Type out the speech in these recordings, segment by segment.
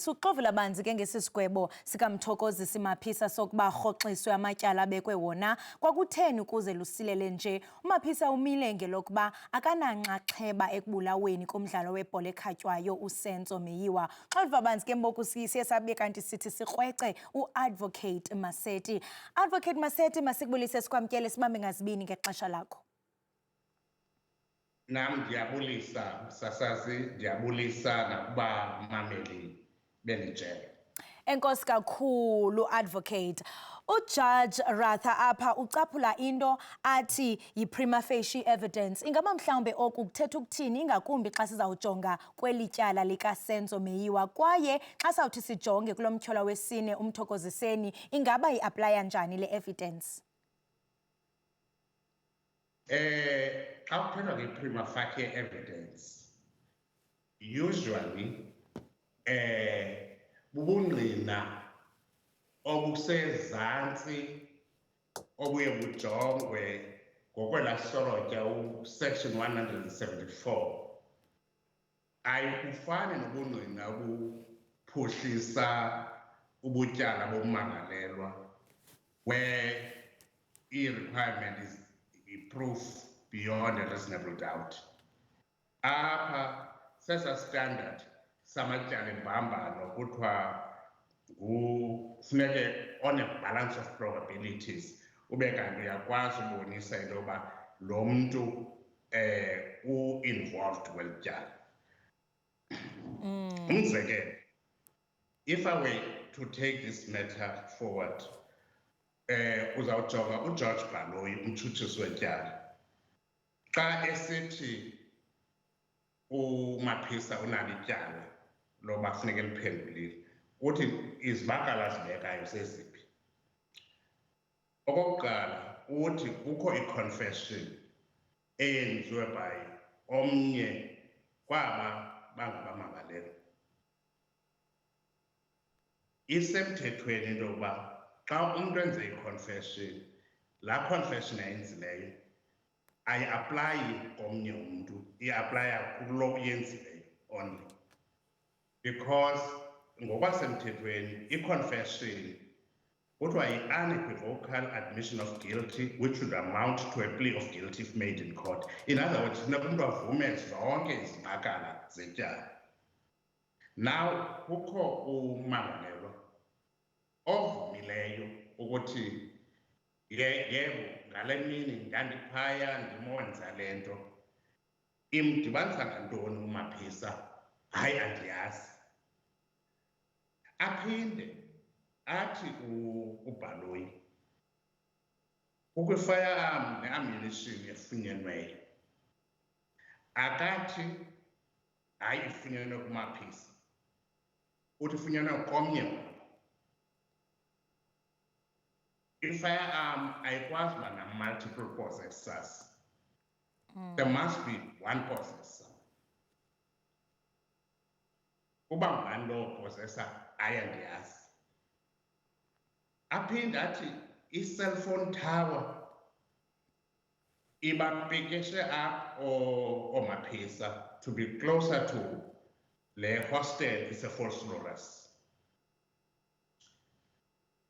Suxovula banzi ke ngesisigwebo sikamthokozisi Maphisa sokuba rhoxiswe amatyala abekwe wona. Kwakutheni ukuze lusilele nje? uMaphisa umile ngelokuba akananxaxheba ekubulaweni kumdlalo webhola ekhatywayo uSenzo Meyiwa. Xoluva banzi ke mboku siye sabe kanti sithi sikrwece uAdvocate Maseti. Advocate Maseti, masikubulise sikwamkele sibambe ngazibini ngexesha lakho. Nam ndiyabulisa sasazi, ndiyabulisa nakuba mameli benijele. Enkosi kakhulu Advocate. Ujudge Ratha apha ucaphula into athi yi-prima facie evidence. Ingaba mhlawumbe oku kuthetha ukuthini ingakumbi xa sizawujonga kweli tyala likaSenzo Meyiwa kwaye xa sawuthi sijonge kulo mtyhola wesine uMthokoziseni ingaba yi-aplaya njani le evidence? Xa kuthethwa nge-prima facie evidence, usually bubungqina obusezantsi obuye bujongwe ngokwelasolotya uSection 174. Ayikufani nobungqina obuphuhlisa ubutyala bommangalelwa, where i-requirement is proof beyond a reasonable doubt. Apha sesa standard samatyala embambano kuthiwa kufuneke on a balance of probabilities ube kanti uyakwazi ubonisa into yoba lo mntu u-involved kweli tyala. Umzekelo, if I were to take this matter forward, uzawujonga uGeorge Baloyi, umtshutshisi wetyala, xa esithi uMaphisa unalo ityala loba kufuneke liphendulile, uthi izibakala zibekayo zeziphi. Okokuqala, uthi kukho i-confession eyenziwe by omnye kwaba bangabamangalelwa. Isemthethweni into yokuba xa umntu enze i-confession, laa confession ayenzileyo ayi-aplayi komnye umntu, i-aplaya kulo uyenzileyo only. Because ngokwasemthethweni i-confession kuthiwa yi-unequivocal admission of guilty which would amount to a plea of guilty if made in court. In other words, funeka umntu avume zonke izibakala zetyala. Now kukho ummangalelwa ovumileyo ukuthi yebo ngale mini ndandiphaya ndimonza le nto. Imdibanisa ngantoni uMaphisa? Hayi, andiyazi. Aphinde athi uBaloyi ukwi-firearm ne-ammunition efunyenweyo, akathi hayi ifunyenwe kuMaphisa, uthi ifunyenwe komnye wabo. I-firearm ayikwazi uba na-multiple possessors. There must be one possessor. Uba ngubani loo possessor ayandiyazi. Aphinde athi i-cellphone tower ibapekeshe up ooMaphisa to be closer to le hostel iseVosloorus.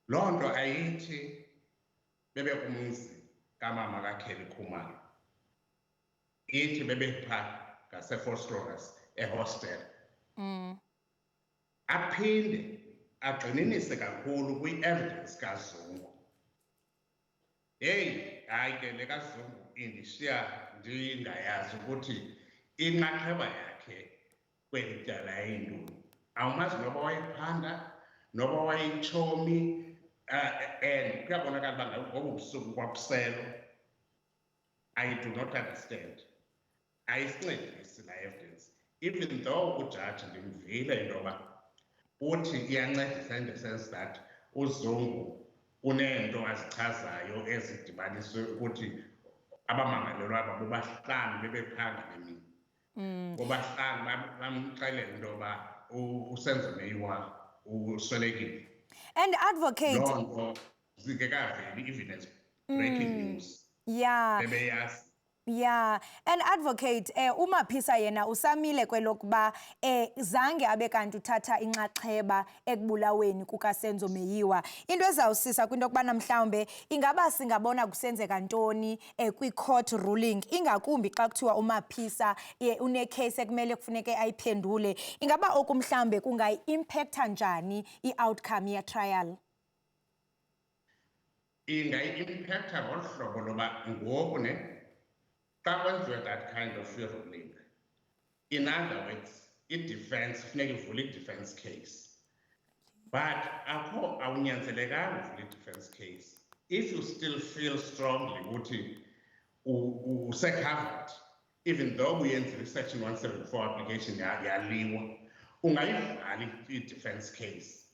Loo nto ayithi bebe kumzi kamama kaKelly Khumalo, ithi bebe phaa ngaseVosloorus ehostel. Aphinde agxininise kakhulu kwi-evidence kaZungu. Heyi, hayi ke le kaZungu indishiya ndingayazi ukuthi inxaxheba yakhe kweli tyala yayintoni. Awumazi noba wayephanda noba wayitshomi, and kuyabonakala uba ngobu busuku kwakuselwa. I do not understand. Ayisincedisi la evidence, even though ujaji ndimvile into yoba uthi iyancedisa in the sense that uZungu uneento azichazayo ezidibaniswe ukuthi abamangalelwa aba bobahlanu bebephaa ngale mini. Bobahlanu bamxelela into yoba uSenzo Meyiwa uswelekile. And Advocate, loo nto zingekaveli evidence breaking news. Yeah. Bebeyazi. Yeah, and advocate uMaphisa yena usamile kwelokuba zange abe kanti uthatha inxaxheba ekubulaweni kukaSenzo Meyiwa. Into ezawusisa kwinto yokubana mhlawumbe ingaba singabona kusenzeka ntoni kwi-court ruling, ingakumbi xa kuthiwa uMaphisa une-case ekumele kufuneke ayiphendule. Ingaba oku mhlawumbe kungayi-impacta njani i-outcome ye-trial? Ingayi-impacta ngolu hlobo loba ngoku ne xa kwenziwe that kind of ruling, in other words, i-defense funeka ivule i-defense case, but awunyanzelekanga uvule i-defense case. If you still feel strongly ukuthi use-covered, even though uyenziwe i-section 174 application yaliwa, ungayivala i-defense case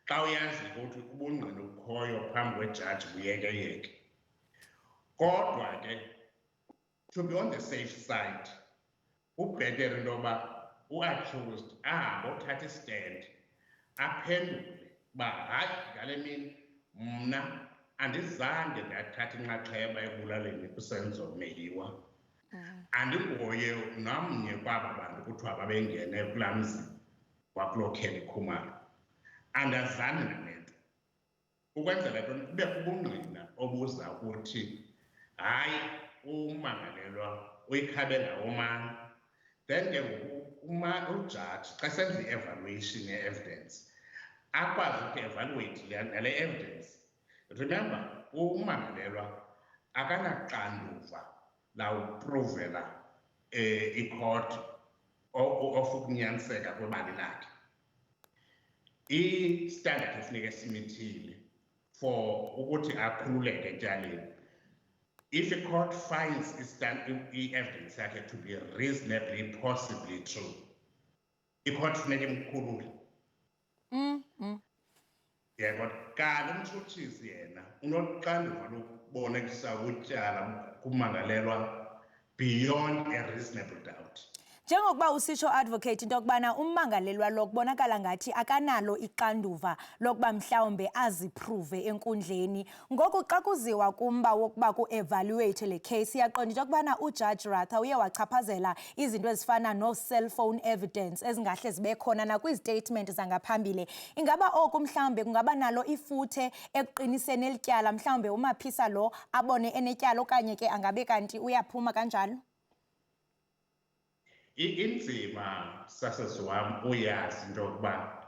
xa uyazi ukuthi ubungqina bukhoyo phambi kwejaji buyekeyeke. Kodwa ke to be on the safe side, ubhetere into yoba u-accused ahambe othatha istand aphendule uba hayi ngale mini mna andizange ndathatha inxaxheba ekubulaleni uSenzo Meyiwa, andinguye namnye kwaba bantu kuthiwa babengene kulaa mzi wakuloo Kelly Khumalo, andazani nale nto. Ukwenzela nto kubekho ubungqina obuza ukuthi hayi ummangalelwa uyikhabe ngawomane, then ke ngoku ujaji xa senza i-evaluation ye-evidence akwazi uku-evaluate nale evidence. Remember, ummangalelwa akanaxanduva lawupruvela i-court of ukunyaniseka kwebali lakhe. I-standard efuneka simithile for ukuthi akhululeke etyaleni, if a court finds i-evidence yakhe to be reasonably possibly true, i-court funeka imkhulule. Yebo, kanti umtshutshisi yena unoxanduva lokubonisa utyala kummangalelwa beyond a reasonable doubt. Njengokuba usitsho advocate into yokubana ummangalelwa lo kubonakala ngathi akanalo ixanduva lokuba mhlawumbe aziprove enkundleni. Ngoku xa kuziwa kumba wokuba ku-evaluate le case, iyaqonda into yokubana uJudge Ratha uye wachaphazela izinto ezifana no-cellphone evidence ezingahle zibe khona nakwizistatement zangaphambili. Ingaba oku mhlawumbe kungaba nalo ifuthe ekuqiniseni elityala, mhlawumbe uMaphisa lo abone enetyala okanye ke angabe kanti uyaphuma kanjalo? Inzima sasezi wam uyazi into yokuba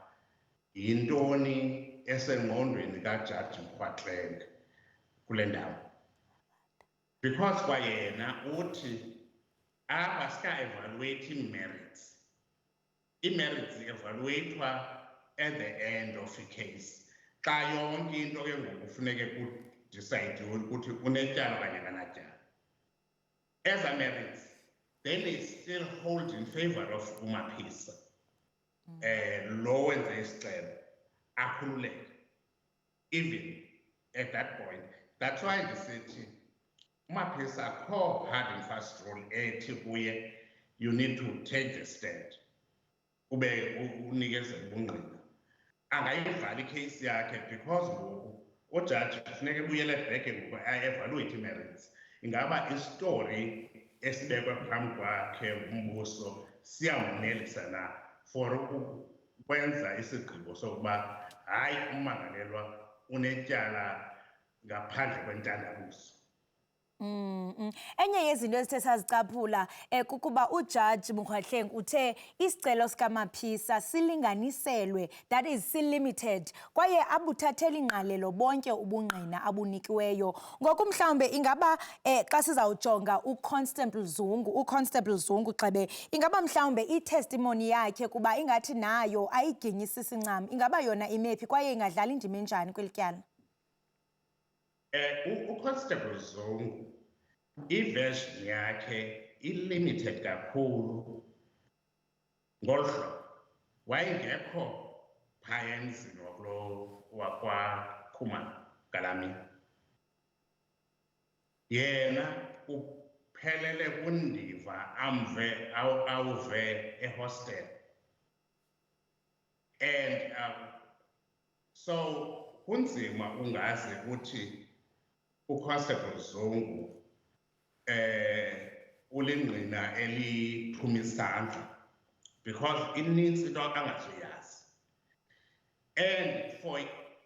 yintoni esengqondweni kaJaji Mkhwatlenge kule ndawo, because kwayena uthi apha sika-evaluate ii-merits. Ii-merits evaluatwa at the end of a case xa yonke into ke ngoku kufuneke kudisayidiwe ukuthi unetyala okanye akanatyala. Eza merits then they still hold in favor of uMaphisa. Lo wenze isicelo akhululeke. Even at that point, that's why ndisithi uMaphisa akho hard and fast rule ethi kuye you need to take the stand ube unikezela ubungqina. Angayivala icase yakhe because ngoku ujaji kufuneka ebuyele back ngoku a-evaluate ii-merits. Ingaba istory esibekwe phambi kwakhe umbuso siyamnelisa na for ukwenza isigqibo sokuba hayi ummangalelwa unetyala ngaphandle kwentandabuzo. Enye yezinto ezithe sazicaphula kukuba uJudge Mkhwatlenge uthe isicelo sikaMaphisa silinganiselwe, that is limited, kwaye abuthathela ingqalelo bonke ubungqina abunikiweyo. Ngoku mhlawumbe ingaba xa sizawujonga uConstable Zungu Xebe, ingaba mhlawumbe i-testimony yakhe kuba ingathi nayo ayiginyisisi ncam, ingaba yona imephi kwaye ingadlala indima enjani kweli tyala? uConstable Zungu iversion yakhe i-limited kakhulu ngolu hlobo, wayengekho phaya emzini wakulo wakwaKhumalo ngalaa mini. Yena uphelele kundiva awuve ehostel, and so kunzima ungazi ukuthi uConstable Zungu ulingqina eliphuma isandla because inintsi into angazuyazi. And for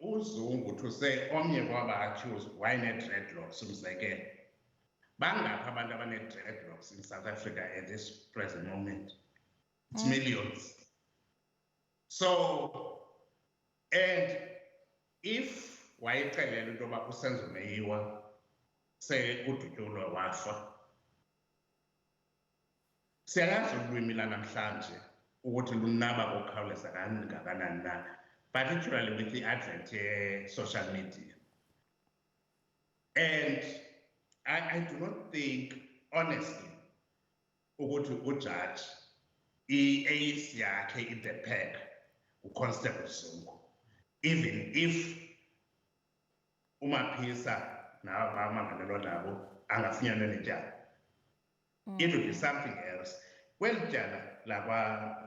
uZungu to say omnye waba-accused wayene-dreadlocks umzekelo, bangaphi abantu abane-dreadlocks in South Africa at this present moment? It's millions. So, and if wayexelela into yoba uSenzo Meyiwa udutyulwe wafa, siyayazi ulwimi lanamhlanje ukuthi lunaba ngokukhawuleza kangakanani na, particularly with the advent of social media. And I do not think, honestly, ukuthi ujudge i-ace yakhe in the pack, uConstable Zungu, even if uMapisa nabamangalelwa nabo angafunyanwa netyala. It would be something else. Kweli tyala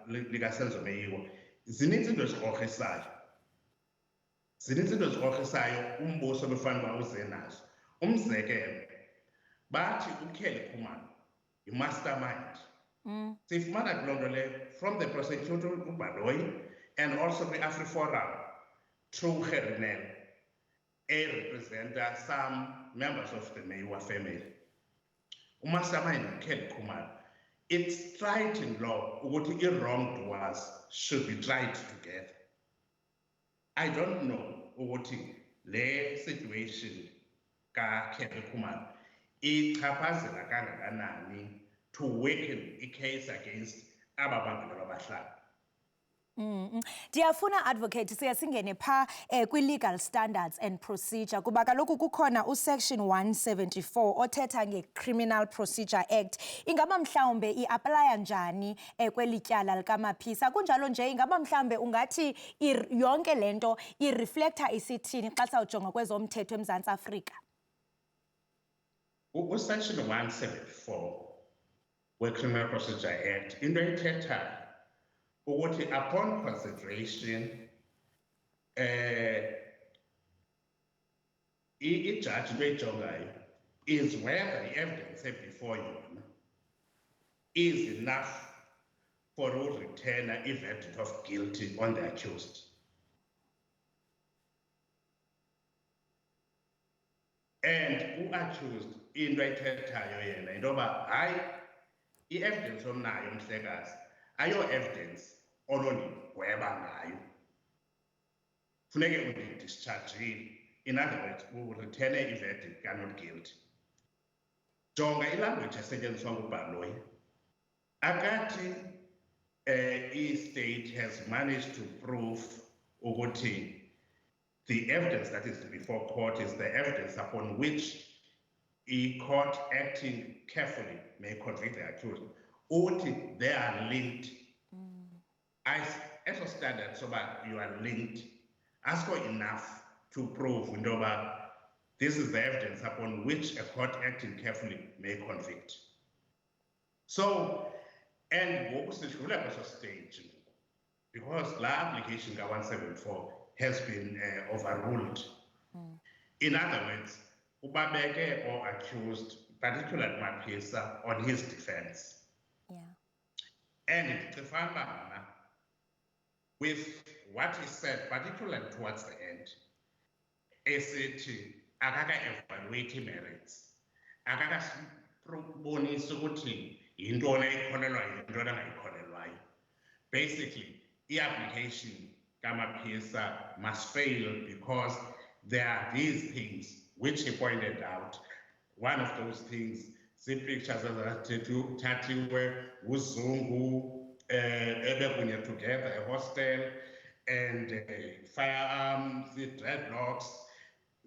likaSenzo Meyiwa, zininzi into ezikrokrisayo. Zininzi into ezikrokrisayo umbuso befanele uba uze nazo. Umzekelo, bathi uKelly Khumalo yi-mastermind. Sifumana kuloo nto leyo from the prosecutor uBaloyi and also kwi-AfriForum through Gerinel, represent some members of the Meyiwa family. Umastermind uKelly Khumalo. It's tried in law ukuthi i-wrongdoers should be tried together. I don't know ukuthi le situation kaKelly Khumalo ichaphazela kangakanani to weaken a case against aba bantu abahlala. Ndiyafuna advocate singene pha kwi-legal standards and procedure kuba kaloku kukhona usection 174 othetha nge-Criminal Procedure Act. Ingaba mhlawumbe i-aplaya njani kweli tyala likaMapisa? Kunjalo nje ingaba mhlawumbe ungathi yonke lento ireflecta isithini xa sawujonga kwezomthetho eMzantsi Afrika? Section 174 we-Criminal Procedure Act into ethethayo ukuthi upon consideration i-judge into eyijongayo is whether the evidence before you is enough for to return a verdict of guilty on the accused. And who-accused into ethethayo yena into yoba hayi i-evidence omnayo Mhlekazi ayo evidence onondigweba ngayo, funeke undidischargile. In other words, we will return a verdict not guilty. Jonga ilanguage esetyenziswa nguBaloyi akathi i-state has managed to prove ukuthi the evidence that is before court is the evidence upon which a court acting carefully may convict the accused. Uthi they are linked. As a standard, so that you are linked. Ask for enough to prove this is the evidence upon which a court acting carefully may convict. So, and what was the stage? Because the application 174 has been overruled. In other words, Ubabeke or accused, particularly Mapisa, on his defense. Yeah. And it's with what he said, particularly towards the end, esithi akaka-evaluate merits, akakasibonisa ukuthi yintoni ayikholelwayo yintoni angayikholelwayo. Basically, the application kaMapisa must fail because there are these things which he pointed out. One of those things, the pictures where uZungu ebekunye together, a hostel, and firearms, the dreadlocks,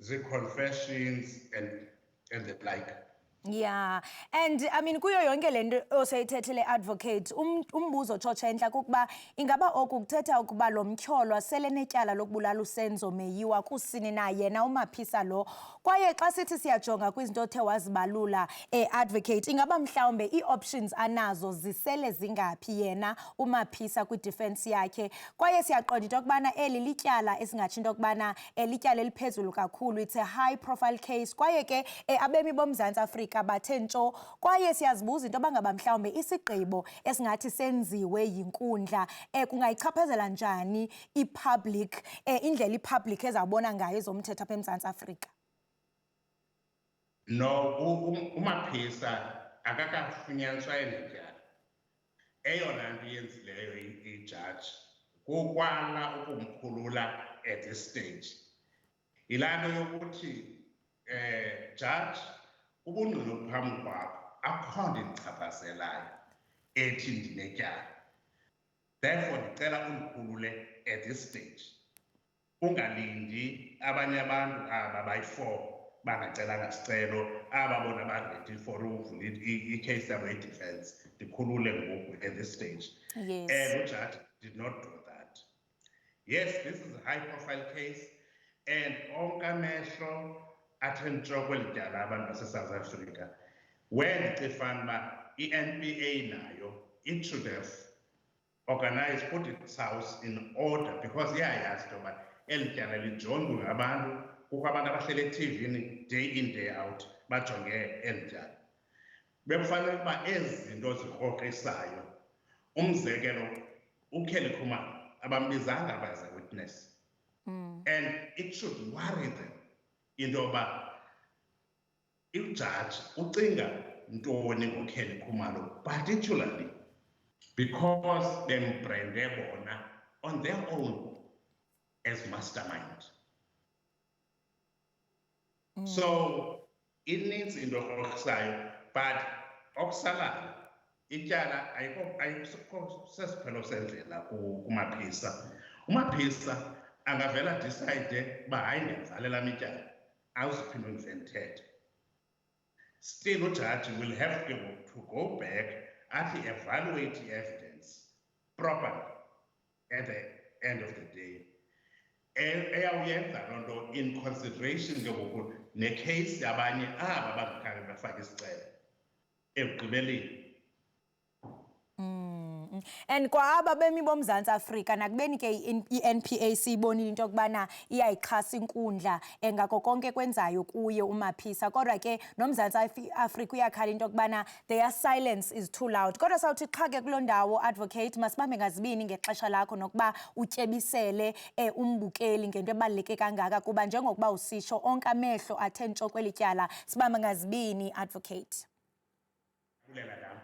the confessions, and the like. Yeah, and I mean kuyo yonke lento osayithethele advocate umbuzo tshotsha entla kukuba ingaba oku kuthetha ukuba lo mtyholwa sele netyala lokubulala uSenzo Meyiwa kusini na yena uMapisa lo kwaye xa sithi siyajonga kwizinto othe wazibalula advocate ingaba mhlawumbe ii-options anazo zisele zingaphi yena uMapisa kwi-defense yakhe kwaye siyaqonda into yokubana eli lityala esingatsho into yokubana lityala eliphezulu kakhulu, it's a high profile case kwaye ke abemi boMzantsi Afrika Afrika bathe ntsho kwaye siyazibuza into bangaba mhlawumbe isigqibo esingathi senziwe yinkundla kungayichaphazela njani i-public indlela i-public ezawubona ngayo ezomthetho apha eMzantsi Afrika. No, uMapisa akakafunyaniswa enetyala. Eyona nto yenzileyo ijaji kukwala ukumkhulula at this stage. Yilaa nto yokuthi judge ubungqina phambi kwakho akukho nto indichaphazelayo ethi ndinetyala. Therefore ndicela undikhulule at this stage. Ungalindi abanye abantu aba bayi-4 bangacelanga sicelo aba bona ba-ready for uvula i-case yabo ye-defense ndikhulule ngoku at this stage. Yes. And the judge did not do that. Yes, this is a high-profile case, and onke amehlo athe ntsho kweli tyala abantu base-South Africa. When ndicifana uba i-NPA nayo, it should have organized, put its house in order, because iyayazi into yoba eli tyala lijongwe ngabantu, kukho abantu abahlele eTV-ni day in day out bajonge eli tyala. Bekufanele uba ezi zinto zikrokrisisayo, umzekelo uKelly Khumalo abambizanga as a witness. And it should worry them into yoba i-judge ucinga ntoni ngoKelly Khumalo, particularly because bembrande bona on their own as mastermind. So it needs into ekrokrisisayo, but okusalayo ityala ayikho sesiphelo sendlela kuMapisa. UMapisa angavela decide uba hayi ndiyazalela ityala awuziphinde ndithethe. Still ujaji will have to go back athi evaluate the evidence properly at the end of the day. Eyawuyenza loo nto in consideration ke ngoku necase yabanye aba bangakhange bafake isicelo ekugqibeleni. And kwa aba bemi boMzantsi Afrika nakubeni ke i-NPA siyibonile into yokubana iyayixhasa inkundla ngako konke kwenzayo kuye uMapisa, kodwa ke noMzantsi Afrika uyakhala into yokubana their silence is too loud. Kodwa sawuthi qha ke kuloo ndawo, advocate, masibambe ngazibini ngexesha lakho nokuba utyebisele umbukeli ngento ebaluleke kangaka, kuba njengokuba usitsho onke amehlo athe ntsho kweli tyala. Sibambe ngazibini, advocate. Bulela dam.